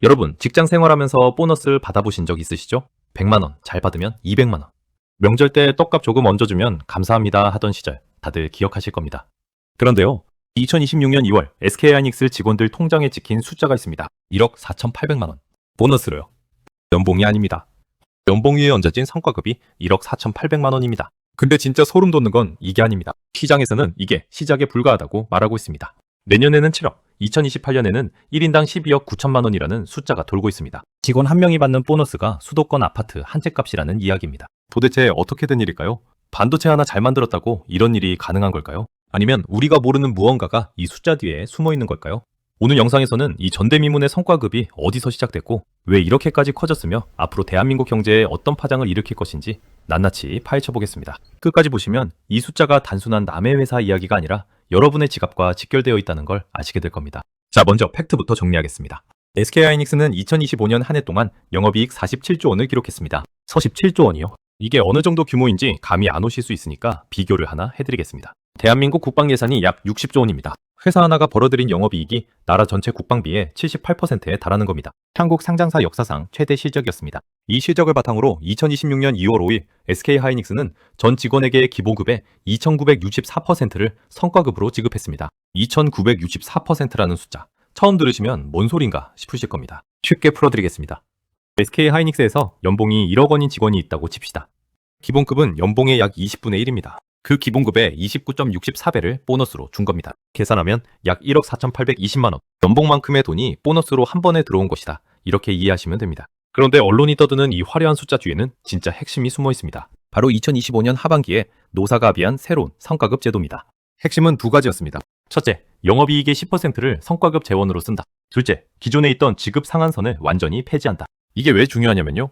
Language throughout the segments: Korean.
여러분, 직장 생활하면서 보너스를 받아보신 적 있으시죠? 100만원, 잘 받으면 200만원. 명절 때 떡값 조금 얹어주면 감사합니다 하던 시절, 다들 기억하실 겁니다. 그런데요, 2026년 2월 SK하이닉스 직원들 통장에 찍힌 숫자가 있습니다. 1억 4,800만원. 보너스로요. 연봉이 아닙니다. 연봉 위에 얹어진 성과급이 1억 4,800만원입니다. 근데 진짜 소름 돋는 건 이게 아닙니다. 시장에서는 이게 시작에 불과하다고 말하고 있습니다. 내년에는 7억, 2028년에는 1인당 12억 9천만 원이라는 숫자가 돌고 있습니다. 직원 한 명이 받는 보너스가 수도권 아파트 한 채 값이라는 이야기입니다. 도대체 어떻게 된 일일까요? 반도체 하나 잘 만들었다고 이런 일이 가능한 걸까요? 아니면 우리가 모르는 무언가가 이 숫자 뒤에 숨어 있는 걸까요? 오늘 영상에서는 이 전대미문의 성과급이 어디서 시작됐고 왜 이렇게까지 커졌으며 앞으로 대한민국 경제에 어떤 파장을 일으킬 것인지 낱낱이 파헤쳐 보겠습니다. 끝까지 보시면 이 숫자가 단순한 남의 회사 이야기가 아니라 여러분의 지갑과 직결되어 있다는 걸 아시게 될 겁니다. 자, 먼저 팩트부터 정리하겠습니다. SK하이닉스는 2025년 한 해 동안 영업이익 47조 원을 기록했습니다. 47조 원이요? 이게 어느 정도 규모인지 감이 안 오실 수 있으니까 비교를 하나 해드리겠습니다. 대한민국 국방 예산이 약 60조 원입니다. 회사 하나가 벌어들인 영업이익이 나라 전체 국방비의 78%에 달하는 겁니다. 한국 상장사 역사상 최대 실적이었습니다. 이 실적을 바탕으로 2026년 2월 5일 SK하이닉스는 전 직원에게 기본급의 2,964%를 성과급으로 지급했습니다. 2,964%라는 숫자, 처음 들으시면 뭔 소린가 싶으실 겁니다. 쉽게 풀어드리겠습니다. SK하이닉스에서 연봉이 1억 원인 직원이 있다고 칩시다. 기본급은 연봉의 약 20분의 1입니다. 그 기본급의 29.64배를 보너스로 준 겁니다. 계산하면 약 1억 4,820만 원. 연봉만큼의 돈이 보너스로 한 번에 들어온 것이다. 이렇게 이해하시면 됩니다. 그런데 언론이 떠드는 이 화려한 숫자 뒤에는 진짜 핵심이 숨어 있습니다. 바로 2025년 하반기에 노사가 합의한 새로운 성과급 제도입니다. 핵심은 두 가지였습니다. 첫째, 영업이익의 10%를 성과급 재원으로 쓴다. 둘째, 기존에 있던 지급 상한선을 완전히 폐지한다. 이게 왜 중요하냐면요.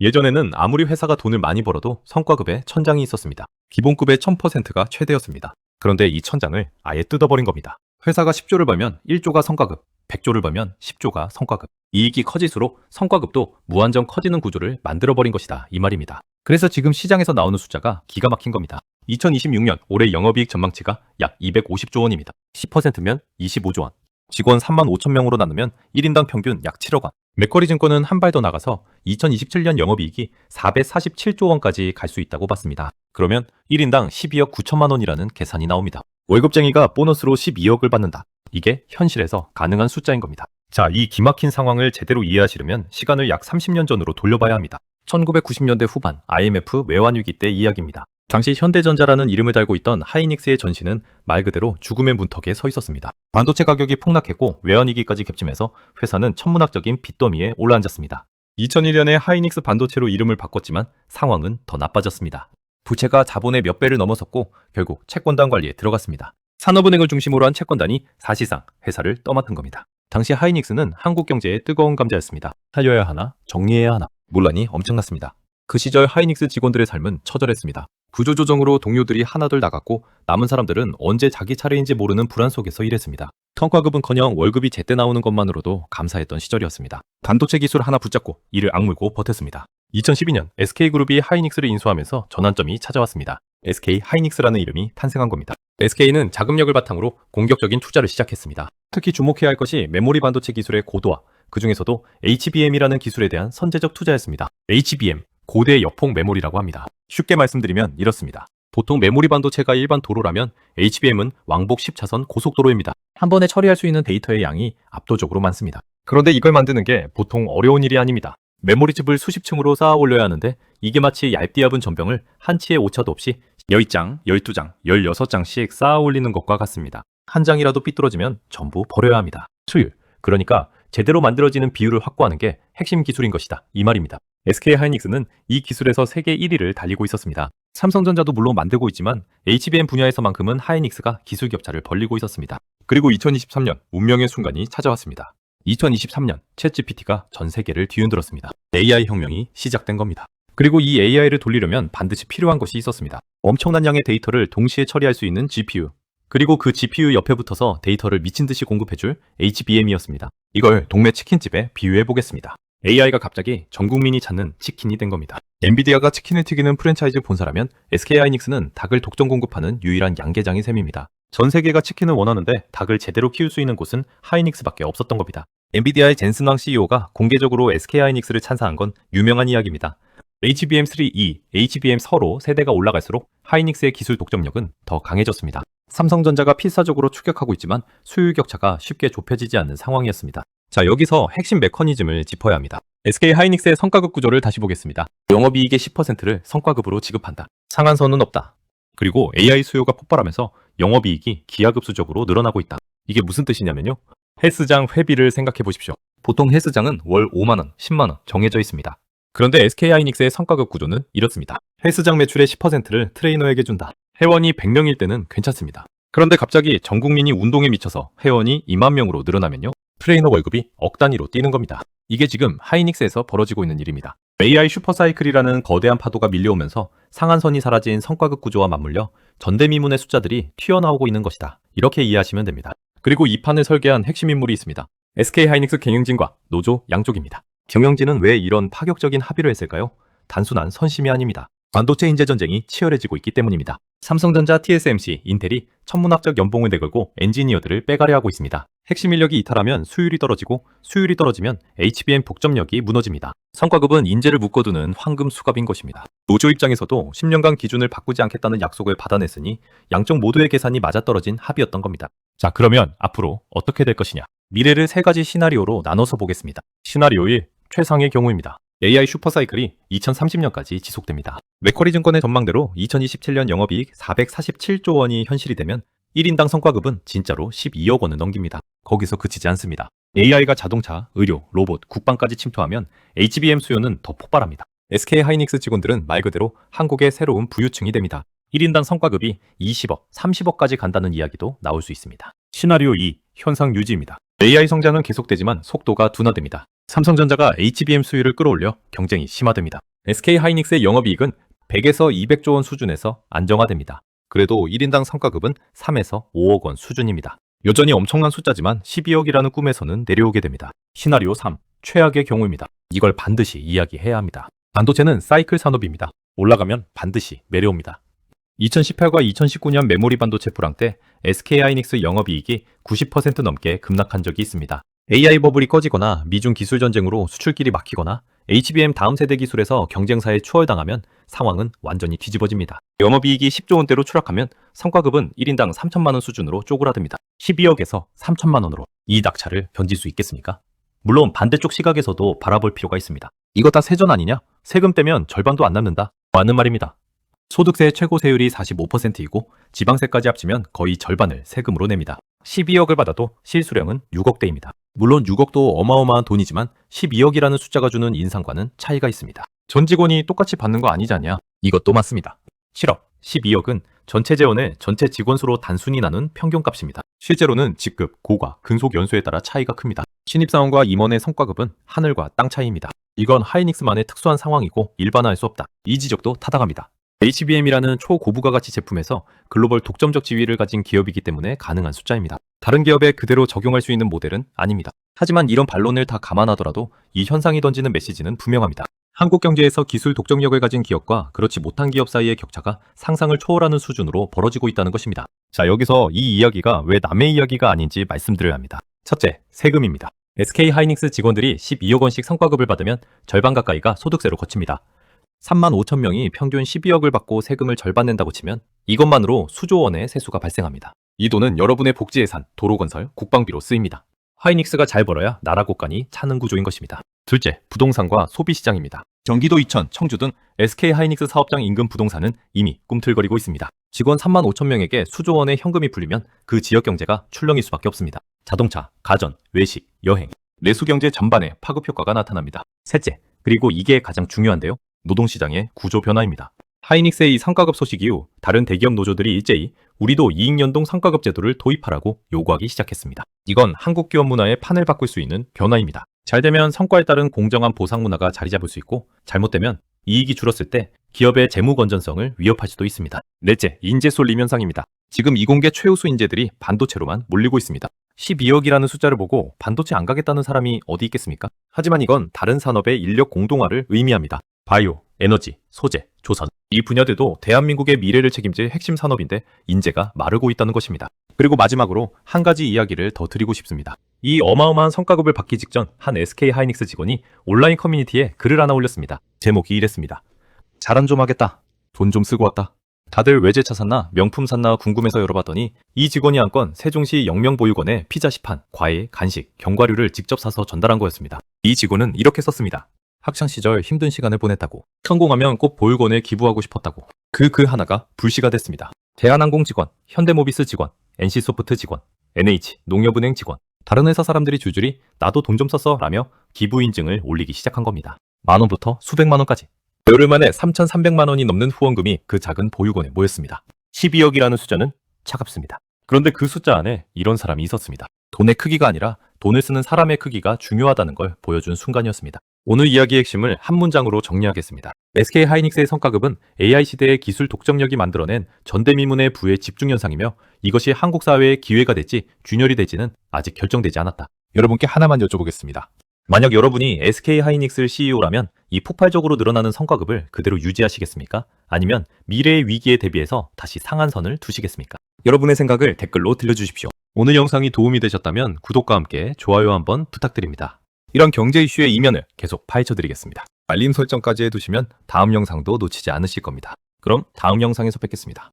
예전에는 아무리 회사가 돈을 많이 벌어도 성과급에 천장이 있었습니다. 기본급의 1000%가 최대였습니다. 그런데 이 천장을 아예 뜯어버린 겁니다. 회사가 10조를 벌면 1조가 성과급, 100조를 벌면 10조가 성과급. 이익이 커질수록 성과급도 무한정 커지는 구조를 만들어버린 것이다, 이 말입니다. 그래서 지금 시장에서 나오는 숫자가 기가 막힌 겁니다. 2026년 올해 영업이익 전망치가 약 250조 원입니다. 10%면 25조 원. 직원 3만 5천 명으로 나누면 1인당 평균 약 7억 원. 맥쿼리 증권은 한 발 더 나가서 2027년 영업이익이 447조 원까지 갈 수 있다고 봤습니다. 그러면 1인당 12억 9천만 원이라는 계산이 나옵니다. 월급쟁이가 보너스로 12억을 받는다. 이게 현실에서 가능한 숫자인 겁니다. 자, 이 기막힌 상황을 제대로 이해하시려면 시간을 약 30년 전으로 돌려봐야 합니다. 1990년대 후반 IMF 외환위기 때 이야기입니다. 당시 현대전자라는 이름을 달고 있던 하이닉스의 전신은 말 그대로 죽음의 문턱에 서 있었습니다. 반도체 가격이 폭락했고 외환위기까지 겹치면서 회사는 천문학적인 빚더미에 올라앉았습니다. 2001년에 하이닉스 반도체로 이름을 바꿨지만 상황은 더 나빠졌습니다. 부채가 자본의 몇 배를 넘어섰고 결국 채권단 관리에 들어갔습니다. 산업은행을 중심으로 한 채권단이 사실상 회사를 떠맡은 겁니다. 당시 하이닉스는 한국 경제의 뜨거운 감자였습니다. 살려야 하나, 정리해야 하나, 논란이 엄청났습니다. 그 시절 하이닉스 직원들의 삶은 처절했습니다. 구조조정으로 동료들이 하나둘 나갔고 남은 사람들은 언제 자기 차례인지 모르는 불안 속에서 일했습니다. 성과급은커녕 월급이 제때 나오는 것만으로도 감사했던 시절이었습니다. 반도체 기술 하나 붙잡고 이를 악물고 버텼습니다. 2012년 SK그룹이 하이닉스를 인수하면서 전환점이 찾아왔습니다. SK하이닉스라는 이름이 탄생한 겁니다. SK는 자금력을 바탕으로 공격적인 투자를 시작했습니다. 특히 주목해야 할 것이 메모리 반도체 기술의 고도화, 그 중에서도 HBM이라는 기술에 대한 선제적 투자였습니다. HBM, 고대 역폭 메모리라고 합니다. 쉽게 말씀드리면 이렇습니다. 보통 메모리 반도체가 일반 도로라면 HBM은 왕복 10차선 고속도로입니다. 한 번에 처리할 수 있는 데이터의 양이 압도적으로 많습니다. 그런데 이걸 만드는 게 보통 어려운 일이 아닙니다. 메모리칩을 수십 층으로 쌓아 올려야 하는데 이게 마치 얇디얇은 전병을 한치의 오차도 없이 10장, 12장, 16장씩 쌓아 올리는 것과 같습니다. 한 장이라도 삐뚤어지면 전부 버려야 합니다. 수율, 그러니까 제대로 만들어지는 비율을 확보하는 게 핵심 기술인 것이다, 이 말입니다. SK하이닉스는 이 기술에서 세계 1위를 달리고 있었습니다. 삼성전자도 물론 만들고 있지만 HBM 분야에서만큼은 하이닉스가 기술 격차를 벌리고 있었습니다. 그리고 2023년 운명의 순간이 찾아왔습니다. 2023년 챗GPT가 전 세계를 뒤흔들었습니다. AI 혁명이 시작된 겁니다. 그리고 이 AI를 돌리려면 반드시 필요한 것이 있었습니다. 엄청난 양의 데이터를 동시에 처리할 수 있는 GPU, 그리고 그 GPU 옆에 붙어서 데이터를 미친 듯이 공급해줄 HBM이었습니다. 이걸 동네 치킨집에 비유해 보겠습니다. AI가 갑자기 전 국민이 찾는 치킨이 된 겁니다. 엔비디아가 치킨을 튀기는 프랜차이즈 본사라면 SK하이닉스는 닭을 독점 공급하는 유일한 양계장인 셈입니다. 전 세계가 치킨을 원하는데 닭을 제대로 키울 수 있는 곳은 하이닉스밖에 없었던 겁니다. 엔비디아의 젠슨 왕 CEO가 공개적으로 SK하이닉스를 찬사한 건 유명한 이야기입니다. HBM3E, HBM4로 세대가 올라갈수록 하이닉스의 기술 독점력은 더 강해졌습니다. 삼성전자가 필사적으로 추격하고 있지만 수율 격차가 쉽게 좁혀지지 않는 상황이었습니다. 자, 여기서 핵심 메커니즘을 짚어야 합니다. SK하이닉스의 성과급 구조를 다시 보겠습니다. 영업이익의 10%를 성과급으로 지급한다. 상한선은 없다. 그리고 AI 수요가 폭발하면서 영업이익이 기하급수적으로 늘어나고 있다. 이게 무슨 뜻이냐면요. 헬스장 회비를 생각해 보십시오. 보통 헬스장은 월 5만원, 10만원 정해져 있습니다. 그런데 SK하이닉스의 성과급 구조는 이렇습니다. 헬스장 매출의 10%를 트레이너에게 준다. 회원이 100명일 때는 괜찮습니다. 그런데 갑자기 전 국민이 운동에 미쳐서 회원이 2만 명으로 늘어나면요. 트레이너 월급이 억 단위로 뛰는 겁니다. 이게 지금 하이닉스에서 벌어지고 있는 일입니다. AI 슈퍼사이클이라는 거대한 파도가 밀려오면서 상한선이 사라진 성과급 구조와 맞물려 전대미문의 숫자들이 튀어나오고 있는 것이다. 이렇게 이해하시면 됩니다. 그리고 이 판을 설계한 핵심 인물이 있습니다. SK하이닉스 경영진과 노조 양쪽입니다. 경영진은 왜 이런 파격적인 합의를 했을까요? 단순한 선심이 아닙니다. 반도체 인재 전쟁이 치열해지고 있기 때문입니다. 삼성전자, TSMC, 인텔이 천문학적 연봉을 내걸고 엔지니어들을 빼가려 하고 있습니다. 핵심 인력이 이탈하면 수율이 떨어지고 수율이 떨어지면 HBM 독점력이 무너집니다. 성과급은 인재를 묶어두는 황금 수갑인 것입니다. 노조 입장에서도 10년간 기준을 바꾸지 않겠다는 약속을 받아냈으니 양쪽 모두의 계산이 맞아떨어진 합의였던 겁니다. 자, 그러면 앞으로 어떻게 될 것이냐? 미래를 세 가지 시나리오로 나눠서 보겠습니다. 시나리오 1, 최상의 경우입니다. AI 슈퍼사이클이 2030년까지 지속됩니다. 맥쿼리 증권의 전망대로 2027년 영업이익 447조 원이 현실이 되면 1인당 성과급은 진짜로 12억 원을 넘깁니다. 거기서 그치지 않습니다. AI가 자동차, 의료, 로봇, 국방까지 침투하면 HBM 수요는 더 폭발합니다. SK하이닉스 직원들은 말 그대로 한국의 새로운 부유층이 됩니다. 1인당 성과급이 20억, 30억까지 간다는 이야기도 나올 수 있습니다. 시나리오 2, 현상 유지입니다. AI 성장은 계속되지만 속도가 둔화됩니다. 삼성전자가 HBM 수요를 끌어올려 경쟁이 심화됩니다. SK하이닉스의 영업이익은 100에서 200조 원 수준에서 안정화됩니다. 그래도 1인당 성과급은 3에서 5억 원 수준입니다. 여전히 엄청난 숫자지만 12억이라는 꿈에서는 내려오게 됩니다. 시나리오 3, 최악의 경우입니다. 이걸 반드시 이야기해야 합니다. 반도체는 사이클 산업입니다. 올라가면 반드시 내려옵니다. 2018과 2019년 메모리 반도체 불황 때 SK하이닉스 영업이익이 90% 넘게 급락한 적이 있습니다. AI 버블이 꺼지거나 미중 기술 전쟁으로 수출길이 막히거나 HBM 다음 세대 기술에서 경쟁사에 추월당하면 상황은 완전히 뒤집어집니다. 영업이익이 10조 원대로 추락하면 성과급은 1인당 3천만 원 수준으로 쪼그라듭니다. 12억에서 3천만 원으로. 이 낙차를 견딜 수 있겠습니까? 물론 반대쪽 시각에서도 바라볼 필요가 있습니다. 이거 다 세전 아니냐? 세금 떼면 절반도 안 남는다. 맞는 말입니다. 소득세 최고 세율이 45%이고 지방세까지 합치면 거의 절반을 세금으로 냅니다. 12억을 받아도 실수령은 6억대입니다. 물론 6억도 어마어마한 돈이지만 12억이라는 숫자가 주는 인상과는 차이가 있습니다. 전 직원이 똑같이 받는 거 아니지 않냐? 이것도 맞습니다. 7억, 12억은 전체 재원의 전체 직원 수로 단순히 나눈 평균값입니다. 실제로는 직급, 고과, 근속 연수에 따라 차이가 큽니다. 신입사원과 임원의 성과급은 하늘과 땅 차이입니다. 이건 하이닉스만의 특수한 상황이고 일반화할 수 없다. 이 지적도 타당합니다. HBM이라는 초고부가 가치 제품에서 글로벌 독점적 지위를 가진 기업이기 때문에 가능한 숫자입니다. 다른 기업에 그대로 적용할 수 있는 모델은 아닙니다. 하지만 이런 반론을 다 감안하더라도 이 현상이 던지는 메시지는 분명합니다. 한국 경제에서 기술 독점력을 가진 기업과 그렇지 못한 기업 사이의 격차가 상상을 초월하는 수준으로 벌어지고 있다는 것입니다. 자, 여기서 이 이야기가 왜 남의 이야기가 아닌지 말씀드려야 합니다. 첫째, 세금입니다. SK하이닉스 직원들이 12억 원씩 성과급을 받으면 절반 가까이가 소득세로 거칩니다. 3만 5천 명이 평균 12억을 받고 세금을 절반 낸다고 치면 이것만으로 수조 원의 세수가 발생합니다. 이 돈은 여러분의 복지 예산, 도로건설, 국방비로 쓰입니다. 하이닉스가 잘 벌어야 나라 곳간이 차는 구조인 것입니다. 둘째, 부동산과 소비시장입니다. 경기도 이천, 청주 등 SK하이닉스 사업장 인근 부동산은 이미 꿈틀거리고 있습니다. 직원 3만 5천 명에게 수조 원의 현금이 풀리면 그 지역 경제가 출렁일 수밖에 없습니다. 자동차, 가전, 외식, 여행, 내수경제 전반에 파급 효과가 나타납니다. 셋째, 그리고 이게 가장 중요한데요. 노동시장의 구조 변화입니다. 하이닉스의 이 성과급 소식 이후 다른 대기업 노조들이 일제히 우리도 이익연동 성과급 제도를 도입하라고 요구하기 시작했습니다. 이건 한국 기업 문화의 판을 바꿀 수 있는 변화입니다. 잘 되면 성과에 따른 공정한 보상 문화가 자리 잡을 수 있고 잘못되면 이익이 줄었을 때 기업의 재무 건전성을 위협할 수도 있습니다. 넷째, 인재 쏠림 현상입니다. 지금 이공계 최우수 인재들이 반도체로만 몰리고 있습니다. 12억이라는 숫자를 보고 반도체 안 가겠다는 사람이 어디 있겠습니까? 하지만 이건 다른 산업의 인력 공동화를 의미합니다. 바이오, 에너지, 소재, 조선 이 분야들도 대한민국의 미래를 책임질 핵심 산업인데 인재가 마르고 있다는 것입니다. 그리고 마지막으로 한 가지 이야기를 더 드리고 싶습니다. 이 어마어마한 성과급을 받기 직전 한 SK 하이닉스 직원이 온라인 커뮤니티에 글을 하나 올렸습니다. 제목이 이랬습니다. 자랑 좀 하겠다. 돈 좀 쓰고 왔다. 다들 외제차 샀나 명품 샀나 궁금해서 열어봤더니 이 직원이 한 건 세종시 영명보육원에 피자 시판, 과일, 간식, 견과류를 직접 사서 전달한 거였습니다. 이 직원은 이렇게 썼습니다. 학창시절 힘든 시간을 보냈다고, 성공하면 꼭 보육원에 기부하고 싶었다고. 그 하나가 불씨가 됐습니다. 대한항공 직원, 현대모비스 직원, NC소프트 직원, NH, 농협은행 직원, 다른 회사 사람들이 줄줄이 나도 돈 좀 썼어 라며 기부 인증을 올리기 시작한 겁니다. 만원부터 수백만 원까지. 열흘 만에 3,300만 원이 넘는 후원금이 그 작은 보육원에 모였습니다. 12억이라는 숫자는 차갑습니다. 그런데 그 숫자 안에 이런 사람이 있었습니다. 돈의 크기가 아니라 돈을 쓰는 사람의 크기가 중요하다는 걸 보여준 순간이었습니다. 오늘 이야기의 핵심을 한 문장으로 정리하겠습니다. SK 하이닉스의 성과급은 AI 시대의 기술 독점력이 만들어낸 전대미문의 부의 집중 현상이며 이것이 한국 사회의 기회가 될지 균열이 될지는 아직 결정되지 않았다. 여러분께 하나만 여쭤보겠습니다. 만약 여러분이 SK 하이닉스 CEO라면 이 폭발적으로 늘어나는 성과급을 그대로 유지하시겠습니까? 아니면 미래의 위기에 대비해서 다시 상한선을 두시겠습니까? 여러분의 생각을 댓글로 들려주십시오. 오늘 영상이 도움이 되셨다면 구독과 함께 좋아요 한번 부탁드립니다. 이런 경제 이슈의 이면을 계속 파헤쳐드리겠습니다. 알림 설정까지 해두시면 다음 영상도 놓치지 않으실 겁니다. 그럼 다음 영상에서 뵙겠습니다.